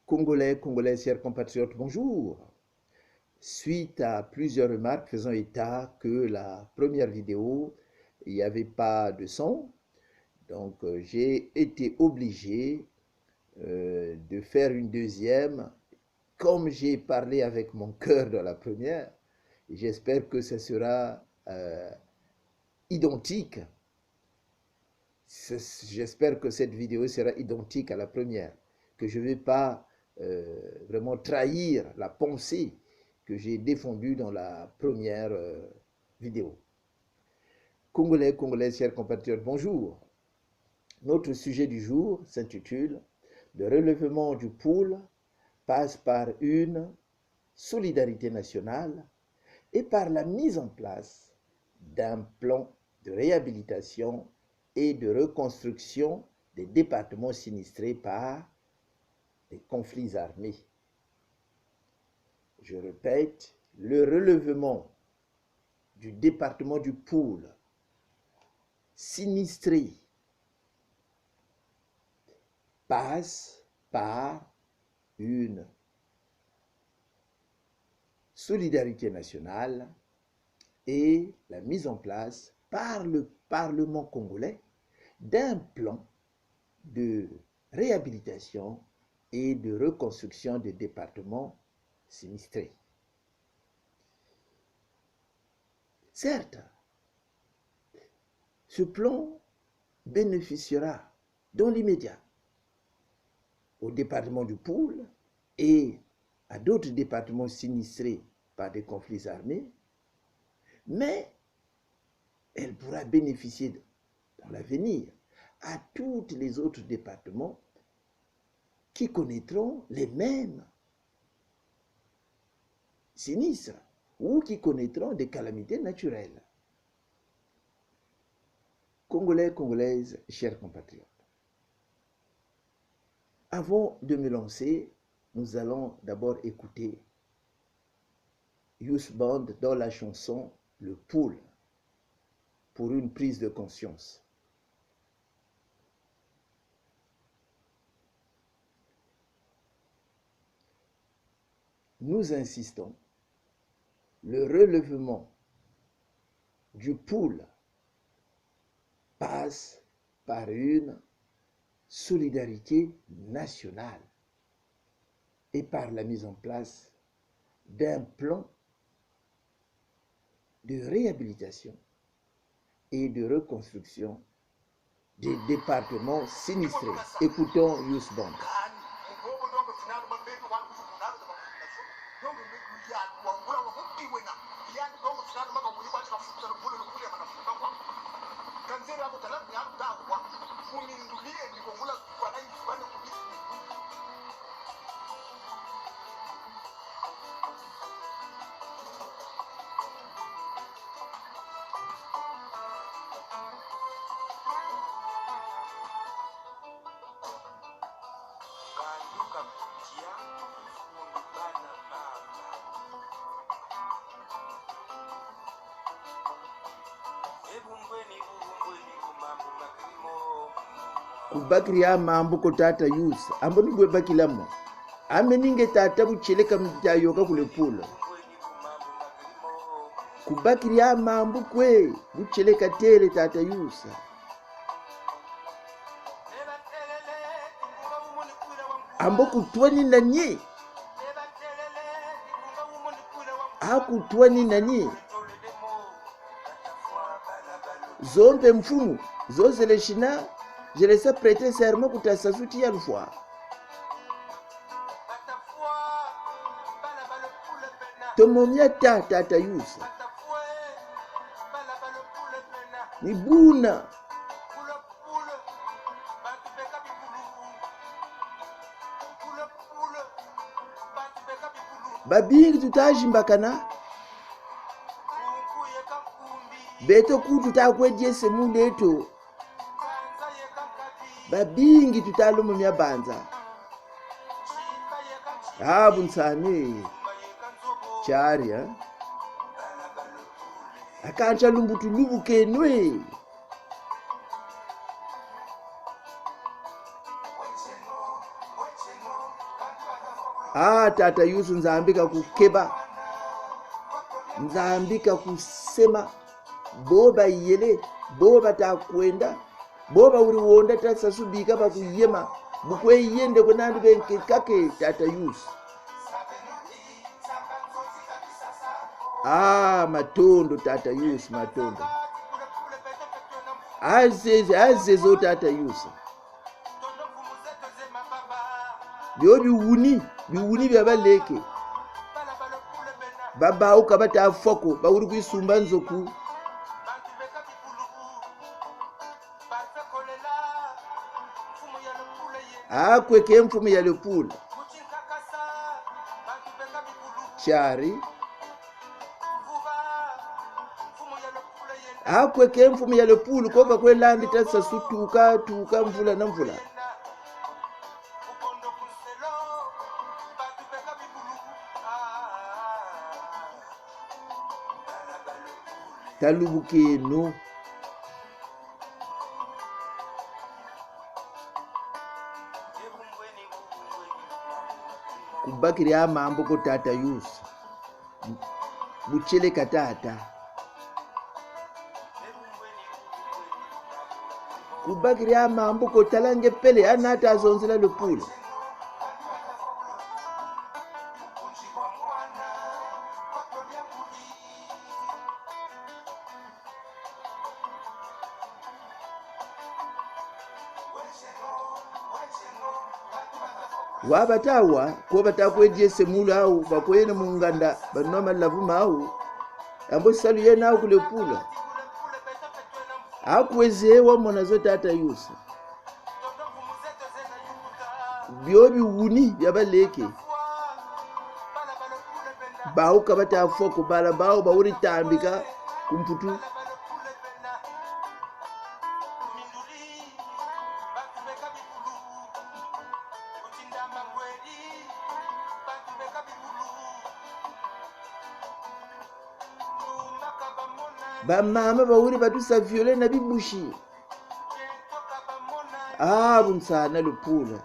Congolais, Congolaises, chers compatriotes, bonjour. Suite à plusieurs remarques faisant état que la première vidéo, il n'y avait pas de son, donc j'ai été obligé de faire une deuxième, comme j'ai parlé avec mon cœur dans la première. J'espère que ce sera identique. J'espère que cette vidéo sera identique à la première, que je ne vais pas vraiment trahir la pensée que j'ai défendue dans la première vidéo. Congolais, Congolaises, chers compatriotes, bonjour. Notre sujet du jour s'intitule « Le relèvement du pôle passe par une solidarité nationale et par la mise en place d'un plan de réhabilitation et de reconstruction des départements sinistrés par des conflits armés. » Je répète, le relèvement du département du pôle sinistré passe par une solidarité nationale et la mise en place par le Parlement congolais d'un plan de réhabilitation et de reconstruction des départements sinistrés. Certes, ce plan bénéficiera dans l'immédiat au département du Pôle et à d'autres départements sinistrés par des conflits armés, mais elle pourra bénéficier dans l'avenir à tous les autres départements qui connaîtront les mêmes sinistres ou qui connaîtront des calamités naturelles. Congolais, Congolaises, chers compatriotes, avant de me lancer, nous allons d'abord écouter Youth Band dans la chanson Le Pôle pour une prise de conscience. Nous insistons, le relèvement du pôle passe par une solidarité nationale et par la mise en place d'un plan de réhabilitation et de reconstruction des départements sinistrés. Écoutons Youth Band. Kubakria mambo ko tata yus ambo nigwe bakilamo ame ninge tata bucheleka mtayoka kule pula kubakria mambo kwe bucheleka tele tata yusa ambo kutwani nanye akutwani nanye zombe mfumu zozele shina je laisse prêter serment pour ta sasuti à fois. Tomomia tata yusa. Ni buna. Babingi tutajimbakana. Beto kutu takwedye semundeto. Babingi tutalo mya banza bunsane chari akancha lumbutu lubukenwe Tata Yusu nzambika kukeba, nzambika kusema, boba yele, boba takwenda, boba uri wonda tasasubika pa kuyema, bukwe yende kwenandu benke kake Tata Yusu. Matondo Tata Yusu, matondo. Azezo Tata Yusu. Byo biwuni byabaleke. Babauka batafoko, bauri kwisumba nzoku. Kweke mfumu ya lepula. Chari. Kweke mfumu ya lepulu koka kwe landi tasa sutuka tuka mvula na mvula. Talubuke no. Kubakiri mambo ko Tata Yusu. Buchele katata. Kubakiri mambo ko talange pele anata azonzela lepula. Wabatawa ko batakwedye semulu au bakwene munganda banoma lavuma au ambo salu yena au kulepula. Akwezewa mona zo Tata Yusu. Byo biwuni byabaleke. Bauka batafoko bala bao bauri tambika kumputu. Mama bauri batusa viole na bibushi. Bunsana lupula.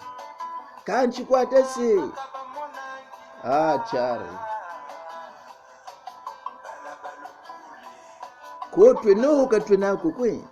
Kanchi kwata se. Chare. Kotwe no katwe nako kwe.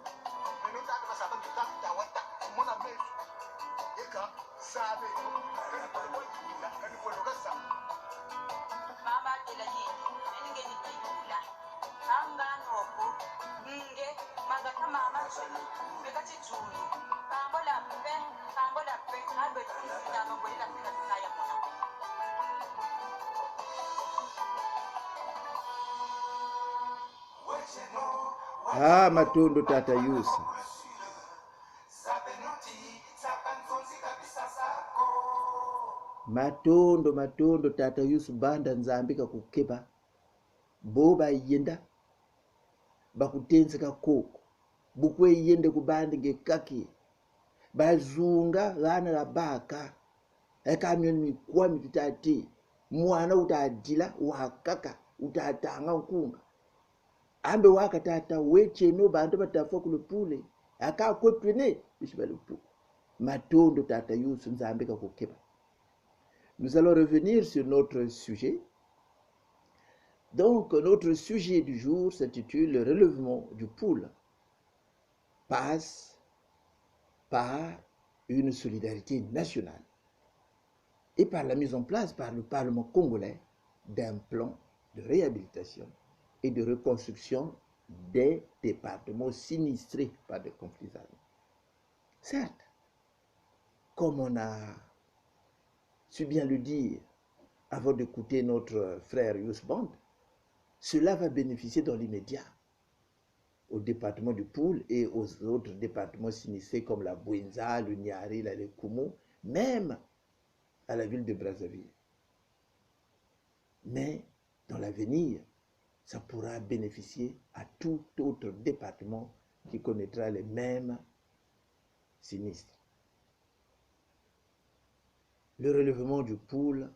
Matondo Tata Yusu. Matondo Tata Yusu banda nzambika kukeba. Boba yenda. Bakutenzeka koko. Bukwe yende kubandi ngekaki. Bazunga gana la baka. Kamion mikwa mititati. Mwana utadila wakaka. Utatanga nkunga. Ambe waka tata weche no bantu batafo kulepule. Kwepene bishibalupu. Matondo Tata Yusu nzambika kukeba. Nous allons revenir sur notre sujet. Donc, notre sujet du jour s'intitule le relèvement du poule passe par une solidarité nationale et par la mise en place par le Parlement congolais d'un plan de réhabilitation et de reconstruction des départements sinistrés par des conflits armés. Certes, comme on a su bien le dire avant d'écouter notre frère Youssou Band, cela va bénéficier dans l'immédiat au département du Poul et aux autres départements sinistrés comme la Bouenza, le Niari, la Lekumu, même à la ville de Brazzaville. Mais dans l'avenir, ça pourra bénéficier à tout autre département qui connaîtra les mêmes sinistres. Le relèvement du Poul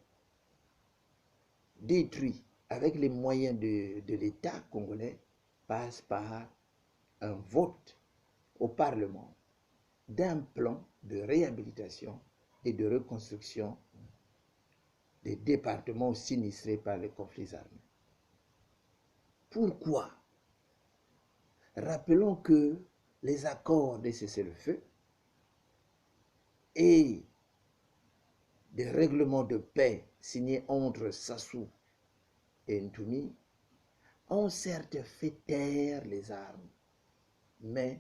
détruit avec les moyens de l'État congolais passe par un vote au Parlement d'un plan de réhabilitation et de reconstruction des départements sinistrés par les conflits armés. Pourquoi? Rappelons que les accords de cessez-le-feu et des règlements de paix signés entre Sassou et Ntoumi ont certes fait taire les armes, mais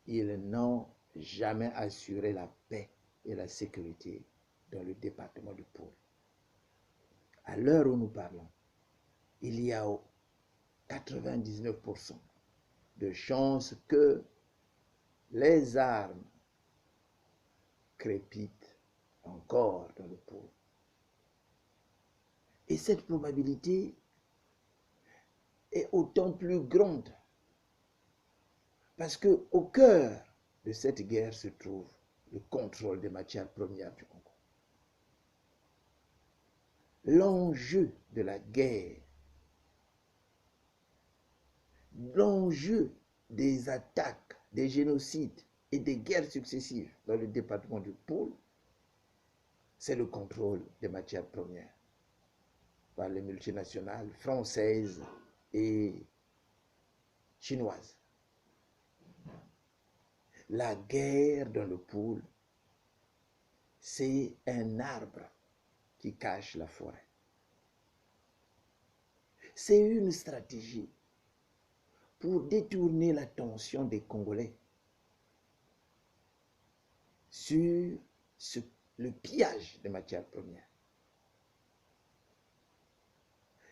ils n'ont jamais assuré la paix et la sécurité dans le département du Pôle. À l'heure où nous parlons, il y a 99% de chances que les armes crépitent encore dans le Pôle. Et cette probabilité est autant plus grande parce qu'au cœur de cette guerre se trouve le contrôle des matières premières du Congo. L'enjeu de la guerre, l'enjeu des attaques, des génocides et des guerres successives dans le département du Pôle, c'est le contrôle des matières premières par les multinationales françaises et chinoises. La guerre dans le Pôle, c'est un arbre qui cache la forêt. C'est une stratégie pour détourner l'attention des Congolais sur le pillage des matières premières.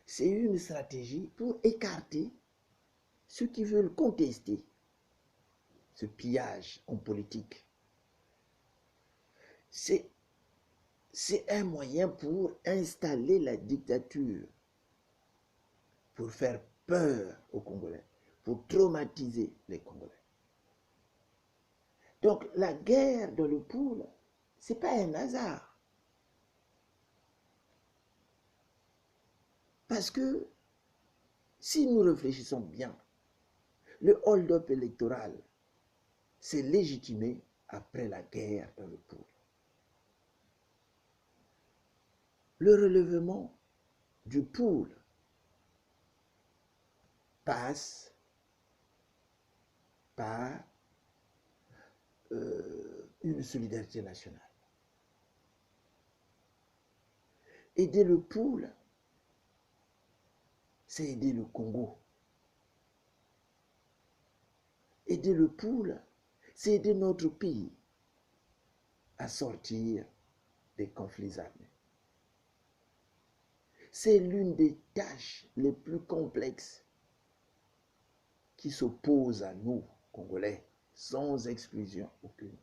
C'est une stratégie pour écarter ceux qui veulent contester ce pillage en politique. C'est un moyen pour installer la dictature, pour faire peur aux Congolais, pour traumatiser les Congolais. Donc la guerre dans le Pôle, ce n'est pas un hasard. Parce que si nous réfléchissons bien, le hold-up électoral s'est légitimé après la guerre dans le Pôle. Le relèvement du Pôle passe par une solidarité nationale. Aider le Pôle, c'est aider le Congo. Aider le Pôle, c'est aider notre pays à sortir des conflits armés. C'est l'une des tâches les plus complexes qui s'opposent à nous, Congolais, sans exclusion aucune.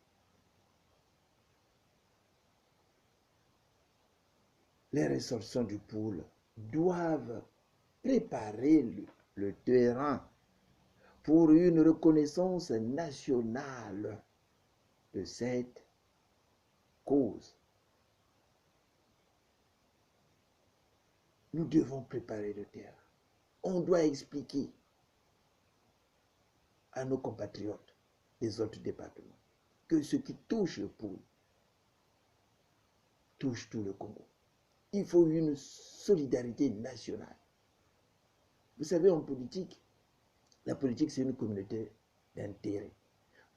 Les ressortissants du Pôle doivent préparer le terrain pour une reconnaissance nationale de cette cause. Nous devons préparer le terrain. On doit expliquer à nos compatriotes des autres départements que ce qui touche le Pôle touche tout le Congo. Il faut une solidarité nationale. Vous savez, en politique, la politique, c'est une communauté d'intérêt.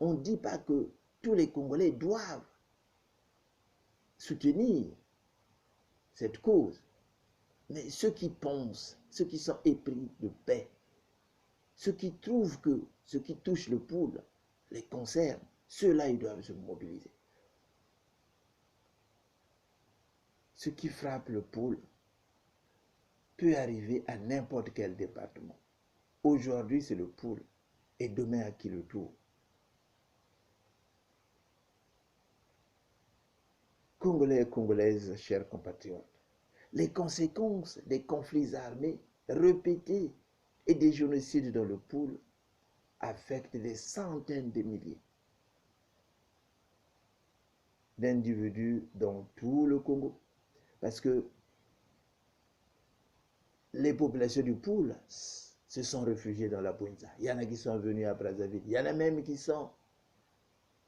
On ne dit pas que tous les Congolais doivent soutenir cette cause. Mais ceux qui pensent, ceux qui sont épris de paix, ceux qui trouvent que ce qui touche le Pôle les concerne, ceux-là, ils doivent se mobiliser. Ce qui frappe le Pôle peut arriver à n'importe quel département. Aujourd'hui, c'est le Pôle et demain, à qui le tour? Congolais et Congolaises, chers compatriotes, les conséquences des conflits armés répétés et des génocides dans le Pôle affectent des centaines de milliers d'individus dans tout le Congo. Parce que les populations du Pôle se sont réfugiées dans la Bouinza. Il y en a qui sont venus à Brazzaville. Il y en a même qui sont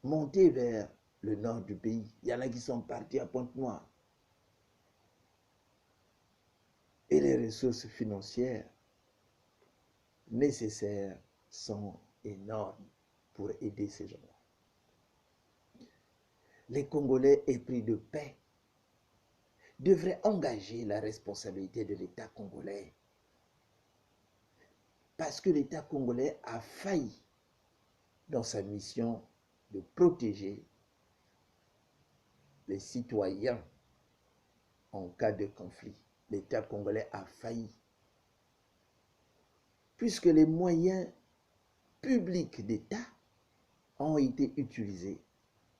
montés vers le nord du pays. Il y en a qui sont partis à Pointe-Noire. les ressources financières nécessaires sont énormes pour aider ces gens-là. Les Congolais épris de paix devraient engager la responsabilité de l'État congolais parce que l'État congolais a failli dans sa mission de protéger les citoyens en cas de conflit. L'État congolais a failli puisque les moyens publics d'État ont été utilisés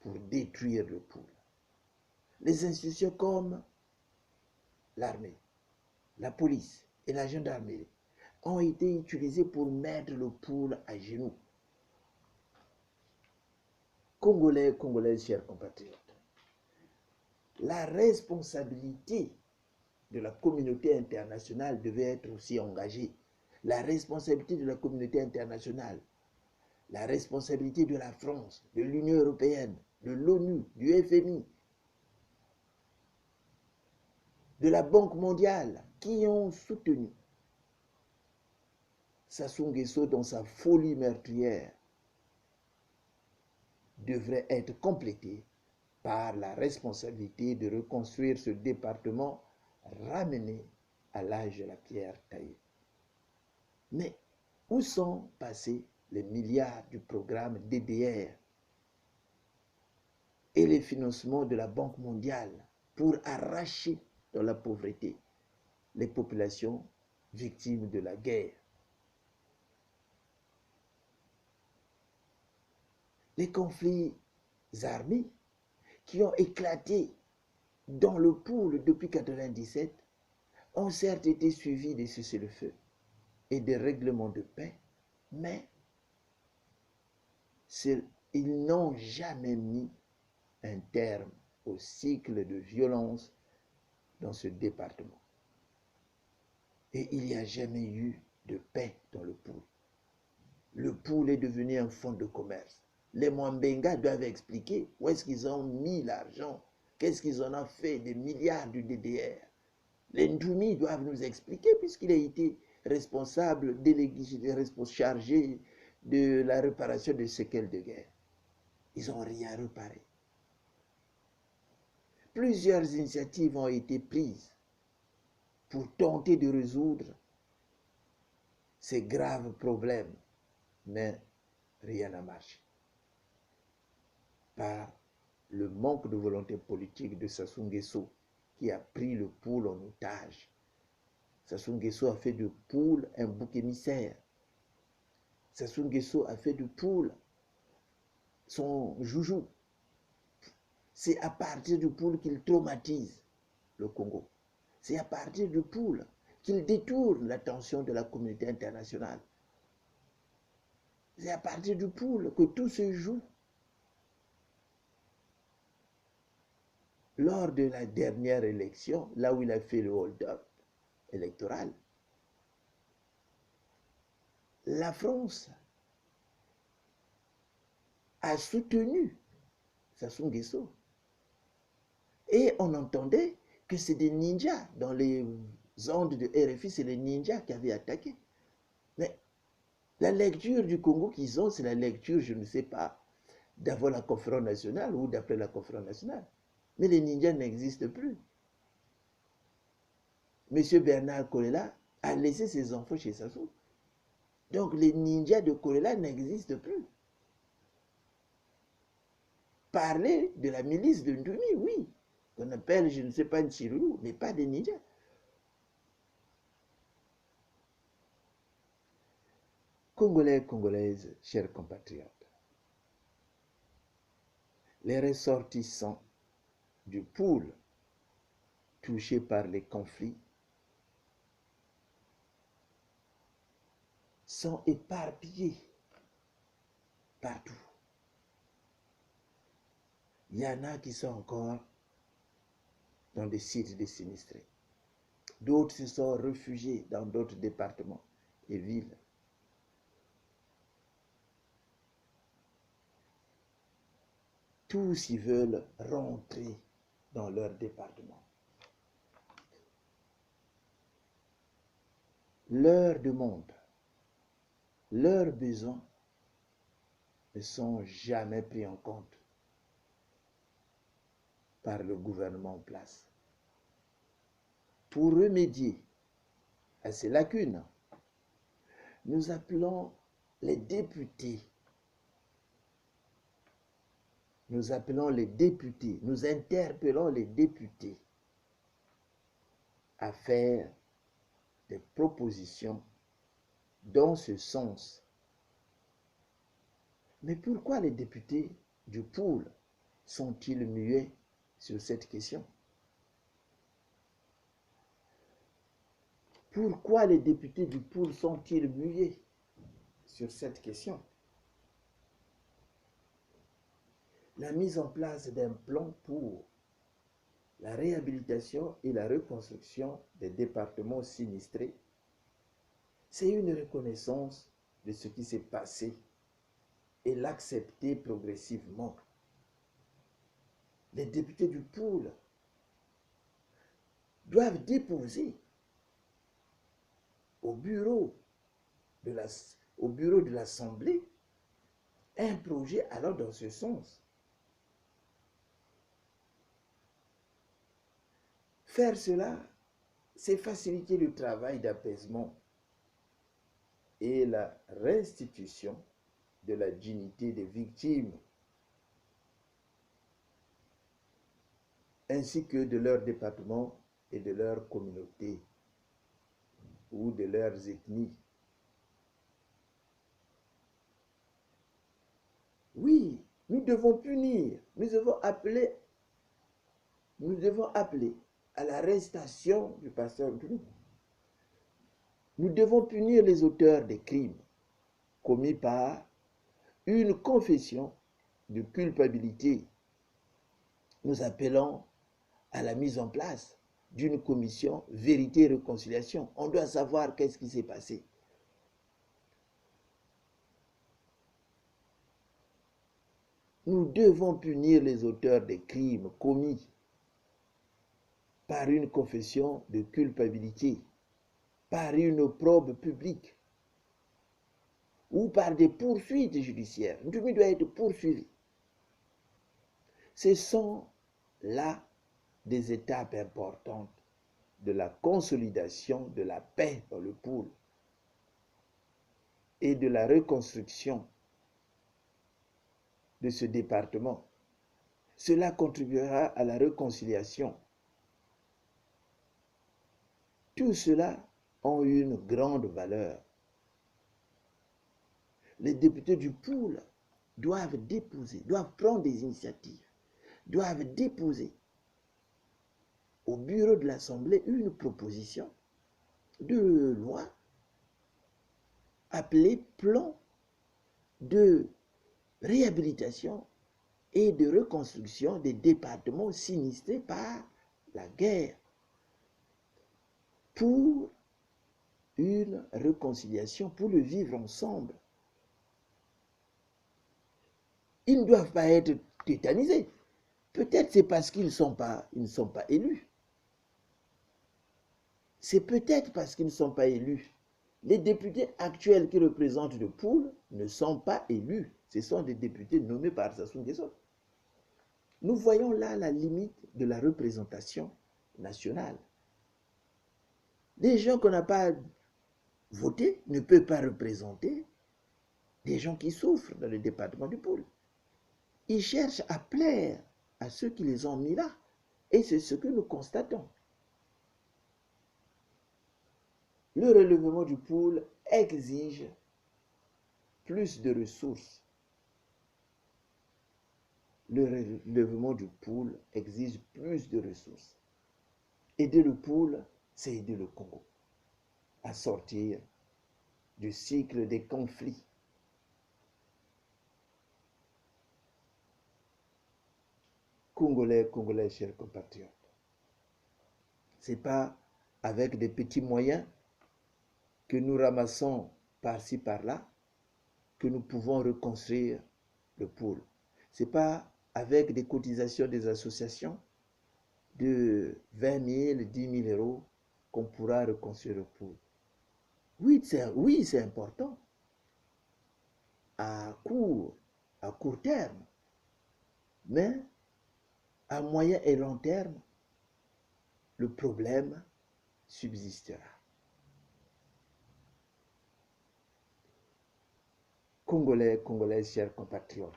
pour détruire le pôle. Les institutions comme l'armée, la police et la gendarmerie ont été utilisées pour mettre le pôle à genoux. Congolais, Congolaises, chers compatriotes, la responsabilité de la communauté internationale devait être aussi engagée. La responsabilité de la communauté internationale, la responsabilité de la France, de l'Union européenne, de l'ONU, du FMI, de la Banque mondiale, qui ont soutenu Sassou Nguesso dans sa folie meurtrière, devrait être complétée par la responsabilité de reconstruire ce département ramené à l'âge de la pierre taillée. Mais où sont passés les milliards du programme DDR et les financements de la Banque mondiale pour arracher dans la pauvreté les populations victimes de la guerre? Les conflits armés qui ont éclaté dans le pôle depuis 1997 ont certes été suivis des cessez-le-feu et des règlements de paix, mais ils n'ont jamais mis un terme au cycle de violence dans ce département. Et il n'y a jamais eu de paix dans le pôle. Le pôle est devenu un fonds de commerce. Les Mwambenga doivent expliquer où est-ce qu'ils ont mis l'argent, qu'est-ce qu'ils en ont fait des milliards du DDR. Les Ndoumi doivent nous expliquer puisqu'il a été responsable, chargé de la réparation des séquelles de guerre. Ils n'ont rien réparé. Plusieurs initiatives ont été prises pour tenter de résoudre ces graves problèmes, mais rien n'a marché. Par le manque de volonté politique de Sassou Nguesso, qui a pris le pôle en otage. Sassou Nguesso a fait du pôle un bouc émissaire. Sassou Nguesso a fait du pôle son joujou. C'est à partir du pôle qu'il traumatise le Congo. C'est à partir du pôle qu'il détourne l'attention de la communauté internationale. C'est à partir du pôle que tout se joue. Lors de la dernière élection, là où il a fait le hold-up électoral, la France a soutenu Sassou Nguesso. Et on entendait que c'est des ninjas. Dans les ondes de RFI, c'est les ninjas qui avaient attaqué. Mais la lecture du Congo qu'ils ont, c'est la lecture, je ne sais pas, d'avant la conférence nationale ou d'après la conférence nationale. Mais les ninjas n'existent plus. Monsieur Bernard Kolela a laissé ses enfants chez Sassou. Donc les ninjas de Kolela n'existent plus. Parler de la milice de Ndoumi, oui, qu'on appelle, je ne sais pas, Nchirulu, mais pas des ninjas. Congolais, Congolaises, chers compatriotes, les ressortissants du pôle touchés par les conflits sont éparpillés partout. Il y en a qui sont encore dans des sites de sinistrés. D'autres se sont réfugiés dans d'autres départements et villes. Tous y veulent rentrer dans leur département. leurs demandes, leurs besoins ne sont jamais pris en compte par le gouvernement en place. Pour remédier à ces lacunes, nous appelons les députés, nous interpellons les députés à faire des propositions dans ce sens. Mais pourquoi les députés du pôle sont-ils muets sur cette question? Pourquoi les députés du pôle sont-ils muets sur cette question? La mise en place d'un plan pour la réhabilitation et la reconstruction des départements sinistrés, c'est une reconnaissance de ce qui s'est passé et l'accepter progressivement. Les députés du pôle doivent déposer au bureau de l'Assemblée un projet allant dans ce sens. Faire cela, c'est faciliter le travail d'apaisement et la restitution de la dignité des victimes, ainsi que de leur département et de leur communauté ou de leurs ethnies. Oui, nous devons punir, nous devons appeler à l'arrestation du pasteur Ndounou. Nous devons punir les auteurs des crimes commis par une confession de culpabilité. Nous appelons à la mise en place d'une commission vérité et réconciliation. On doit savoir qu'est-ce qui s'est passé. Nous devons punir les auteurs des crimes commis par une confession de culpabilité, par une probe publique ou par des poursuites judiciaires. Ndounou doit être poursuivi. Ce sont là des étapes importantes de la consolidation de la paix dans le pôle et de la reconstruction de ce département. Cela contribuera à la réconciliation. Tout cela ont une grande valeur. Les députés du pôle doivent prendre des initiatives, doivent déposer au bureau de l'Assemblée une proposition de loi appelée plan de réhabilitation et de reconstruction des départements sinistrés par la guerre pour une réconciliation, pour le vivre ensemble. Ils ne doivent pas être tétanisés. Peut-être c'est parce qu'ils ne sont pas élus. C'est peut-être parce qu'ils ne sont pas élus. Les députés actuels qui représentent le pôle ne sont pas élus. Ce sont des députés nommés par Sassou Nguesso. Nous voyons là la limite de la représentation nationale. Les gens qu'on n'a pas votés ne peuvent pas représenter des gens qui souffrent dans le département du pôle. Ils cherchent à plaire à ceux qui les ont mis là. Et c'est ce que nous constatons. Le relèvement du pôle exige plus de ressources. Le relèvement du pôle exige plus de ressources. Aider le pôle, c'est aider le Congo à sortir du cycle des conflits. Congolais, chers compatriotes, ce n'est pas avec des petits moyens que nous ramassons par-ci, par-là, que nous pouvons reconstruire le pôle. Ce n'est pas avec des cotisations des associations de 20 000, 10 000 euros qu'on pourra reconstruire le pôle. Oui, c'est important à court terme, mais à moyen et long terme, le problème subsistera. Congolais, Congolaises, chers compatriotes,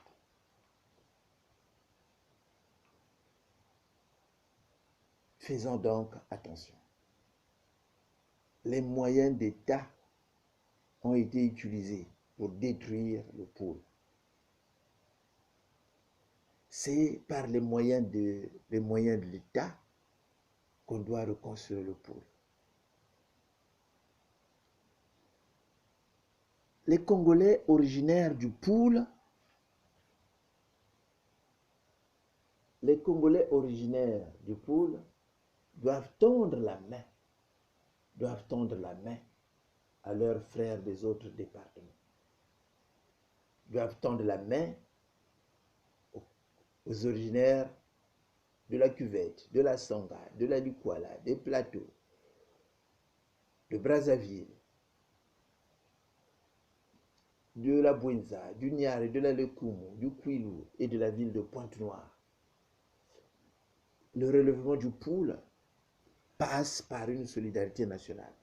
faisons donc attention. Les moyens d'État ont été utilisés pour détruire le pôle. C'est par les moyens de l'État qu'on doit reconstruire le pôle. Les Congolais originaires du pôle, doivent tendre la main à leurs frères des autres départements. Doivent tendre la main aux originaires de la Cuvette, de la Sangha, de la Likwala, des Plateaux, de Brazzaville, de la Bouenza, du Niari, de la Lekumu, du Kwilu et de la ville de Pointe-Noire. Le relèvement du pôle passe par une solidarité nationale.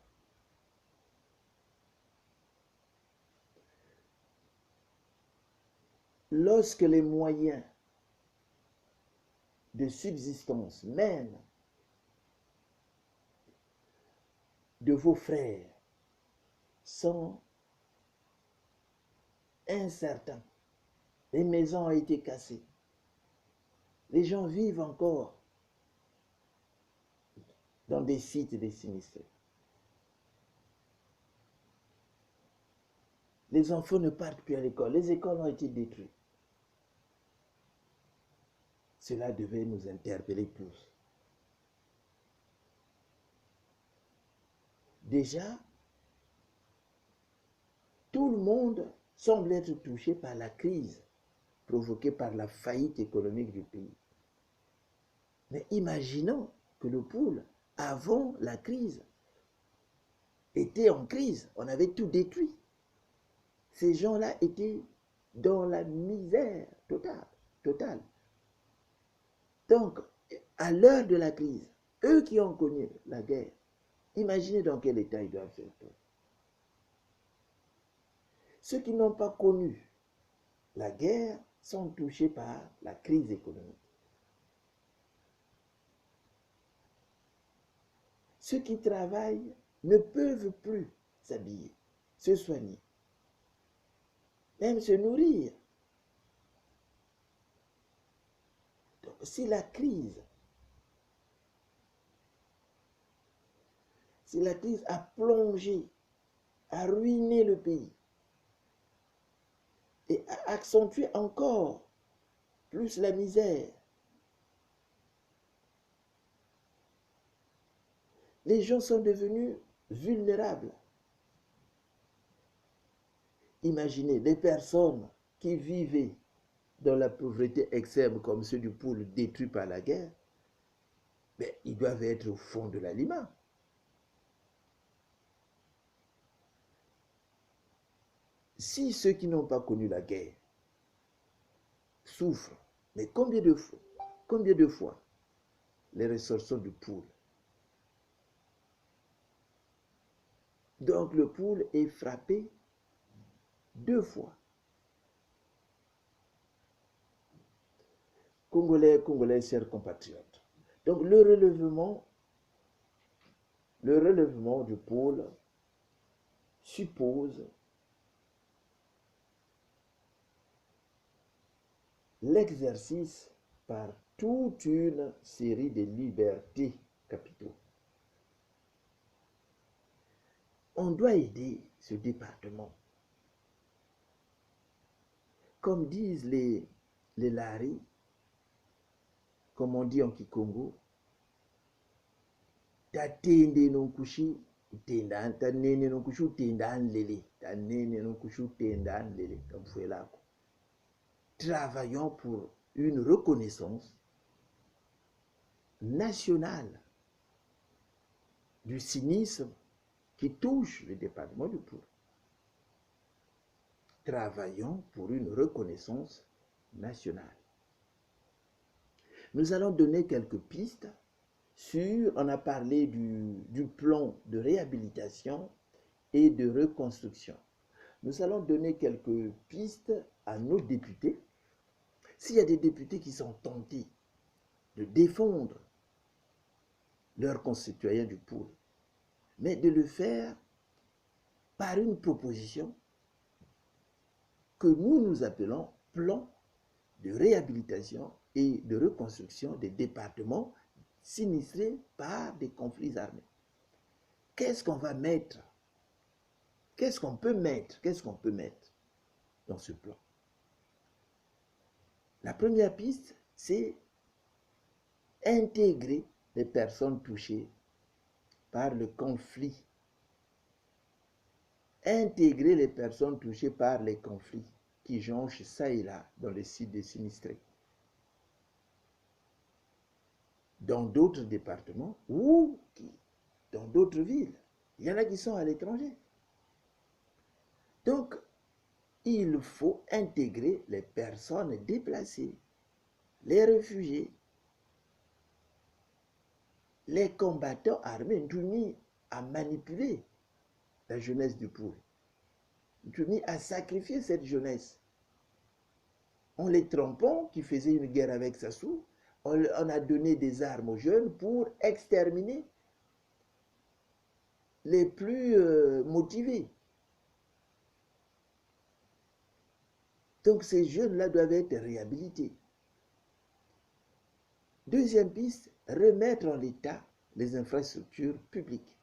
Lorsque les moyens de subsistance même de vos frères sont incertains, les maisons ont été cassées, les gens vivent encore dans des sites des sinistrés. Les enfants ne partent plus à l'école, les écoles ont été détruites. Cela devait nous interpeller tous. Déjà, tout le monde semble être touché par la crise provoquée par la faillite économique du pays. Mais imaginons que le pôle, avant la crise, était en crise. On avait tout détruit. Ces gens-là étaient dans la misère totale. Donc, à l'heure de la crise, eux qui ont connu la guerre, imaginez dans quel état ils doivent se retrouver. Ceux qui n'ont pas connu la guerre sont touchés par la crise économique. Ceux qui travaillent ne peuvent plus s'habiller, se soigner, même se nourrir. Donc, si la crise a plongé, a ruiné le pays et a accentué encore plus la misère, les gens sont devenus vulnérables. Imaginez des personnes qui vivaient dans la pauvreté extrême comme ceux du pôle détruit par la guerre, mais ils doivent être au fond de l'aliment. Si ceux qui n'ont pas connu la guerre souffrent, mais combien de fois les ressortissants du pôle? Donc le pôle est frappé 2 fois. Congolais, Congolais, chers compatriotes. Donc le relèvement du pôle suppose l'exercice par toute une série de libertés capitaux. On doit aider ce département. Comme disent les Lari, comme on dit en Kikongo, tatende nonkushi utenda tanene nonkushi utenda nlele tanene nonkushi utenda nlele comme Fouelako. Travaillons pour une reconnaissance nationale du cynisme qui touchent le département du Poul. Travaillons pour une reconnaissance nationale. Nous allons donner quelques pistes on a parlé du plan de réhabilitation et de reconstruction. Nous allons donner quelques pistes à nos députés. S'il y a des députés qui sont tentés de défendre leurs concitoyens du Poul, mais de le faire par une proposition que nous appelons plan de réhabilitation et de reconstruction des départements sinistrés par des conflits armés. Qu'est-ce qu'on va mettre? Qu'est-ce qu'on peut mettre dans ce plan? La première piste, c'est intégrer les personnes touchées par le conflit. Intégrer les personnes touchées par les conflits qui jonchent ça et là dans les sites des sinistrés. Dans d'autres départements ou dans d'autres villes. Il y en a qui sont à l'étranger. Donc, il faut intégrer les personnes déplacées, les réfugiés, les combattants armés, mis à manipuler la jeunesse du Poul, mis à sacrifier cette jeunesse. En les trompant, qui faisaient une guerre avec Sassou, on a donné des armes aux jeunes pour exterminer les plus motivés. Donc ces jeunes-là doivent être réhabilités. Deuxième piste, remettre en l'état les infrastructures publiques.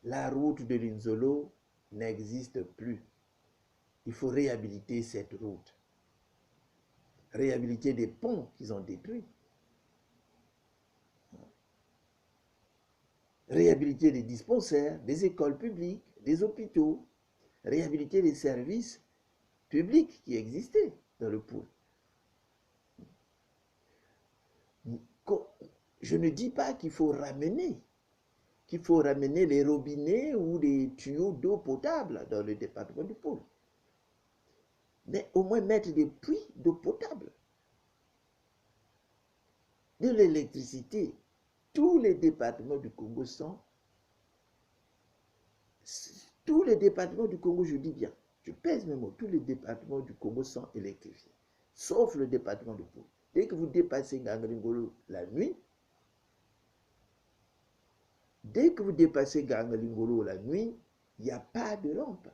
La route de Linzolo n'existe plus. Il faut réhabiliter cette route. Réhabiliter des ponts qu'ils ont détruits. Réhabiliter des dispensaires, des écoles publiques, des hôpitaux. Réhabiliter les services publics qui existaient dans le Poul. Je ne dis pas qu'il faut ramener les robinets ou les tuyaux d'eau potable dans le département du Poul. Mais au moins mettre des puits d'eau potable. De l'électricité. Tous les départements du Congo tous les départements du Congo, je dis bien, je pèse mes mots, tous les départements du Congo sont électrifiés, sauf le département du Poul. Dès que vous dépassez Ngangalingolo la nuit, il n'y a pas de lampe.